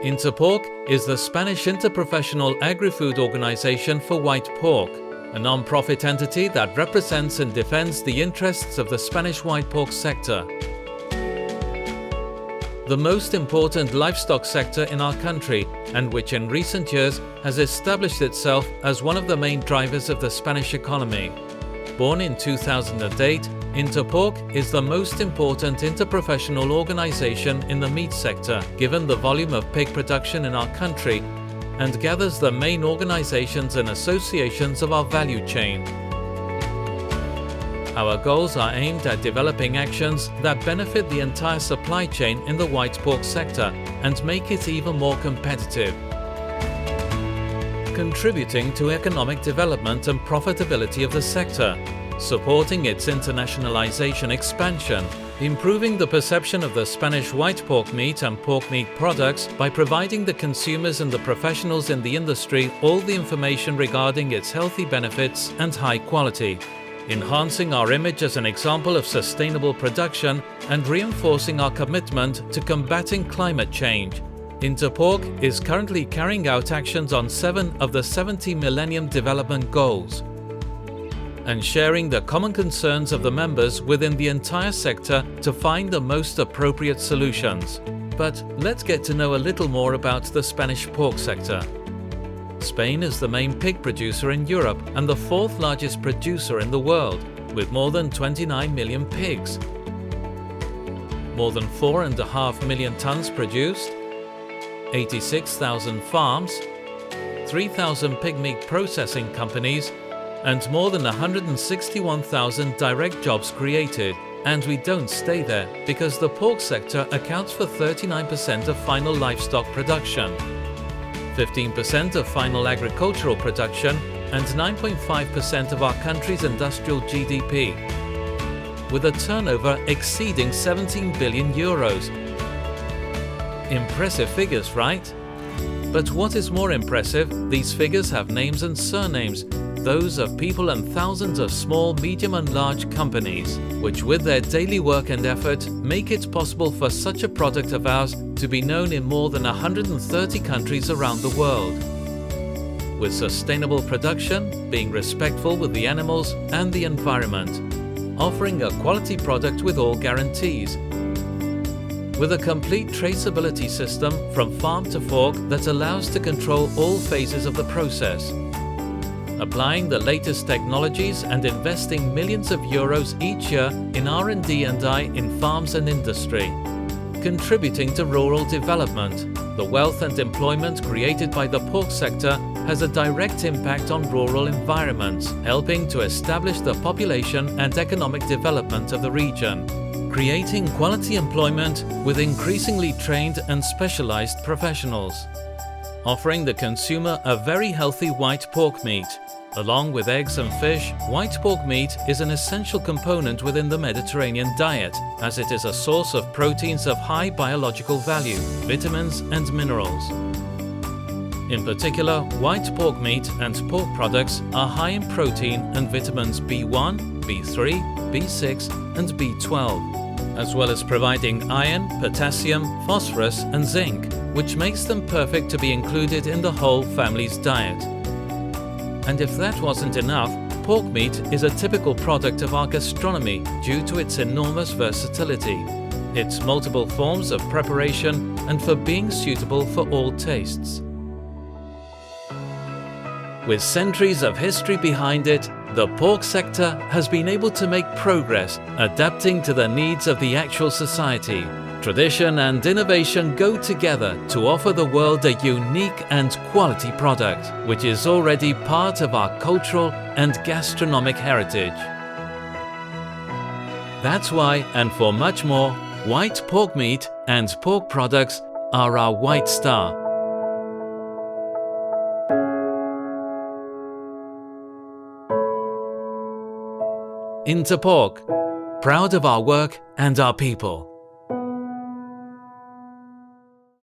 INTERPORC is the Spanish interprofessional agri-food organization for white pork, a non-profit entity that represents and defends the interests of the Spanish white pork sector. The most important livestock sector in our country, and which in recent years has established itself as one of the main drivers of the Spanish economy. Born in 2008, INTERPORC is the most important interprofessional organization in the meat sector, given the volume of pig production in our country, and gathers the main organizations and associations of our value chain. Our goals are aimed at developing actions that benefit the entire supply chain in the white pork sector and make it even more competitive, contributing to economic development and profitability of the sector, supporting its internationalization expansion, improving the perception of the Spanish white pork meat and pork meat products by providing the consumers and the professionals in the industry all the information regarding its healthy benefits and high quality, enhancing our image as an example of sustainable production and reinforcing our commitment to combating climate change. INTERPORC is currently carrying out actions on 7 of the 70 Millennium Development Goals and sharing the common concerns of the members within the entire sector to find the most appropriate solutions. But let's get to know a little more about the Spanish pork sector. Spain is the main pig producer in Europe and the 4th largest producer in the world, with more than 29 million pigs. More than 4.5 million tons produced, 86,000 farms, 3,000 pig meat processing companies, and more than 161,000 direct jobs created. And we don't stay there, because the pork sector accounts for 39% of final livestock production, 15% of final agricultural production, and 9.5% of our country's industrial GDP, with a turnover exceeding 17 billion euros. Impressive figures, right? But what is more impressive, these figures have names and surnames, those of people and thousands of small, medium and large companies, which with their daily work and effort make it possible for such a product of ours to be known in more than 130 countries around the world. With sustainable production, being respectful with the animals and the environment, offering a quality product with all guarantees, with a complete traceability system from farm to fork that allows to control all phases of the process, applying the latest technologies and investing millions of euros each year in R&D&I in farms and industry, contributing to rural development. The wealth and employment created by the pork sector has a direct impact on rural environments, helping to establish the population and economic development of the region, creating quality employment with increasingly trained and specialized professionals, offering the consumer a very healthy white pork meat. Along with eggs and fish, white pork meat is an essential component within the Mediterranean diet, as it is a source of proteins of high biological value, vitamins and minerals. In particular, white pork meat and pork products are high in protein and vitamins B1, B3, B6 and B12, as well as providing iron, potassium, phosphorus and zinc, which makes them perfect to be included in the whole family's diet. And if that wasn't enough, pork meat is a typical product of our gastronomy due to its enormous versatility, its multiple forms of preparation, and for being suitable for all tastes. With centuries of history behind it, the pork sector has been able to make progress, adapting to the needs of the actual society. Tradition and innovation go together to offer the world a unique and quality product, which is already part of our cultural and gastronomic heritage. That's why, and for much more, white pork meat and pork products are our white star. INTERPORC, proud of our work and our people.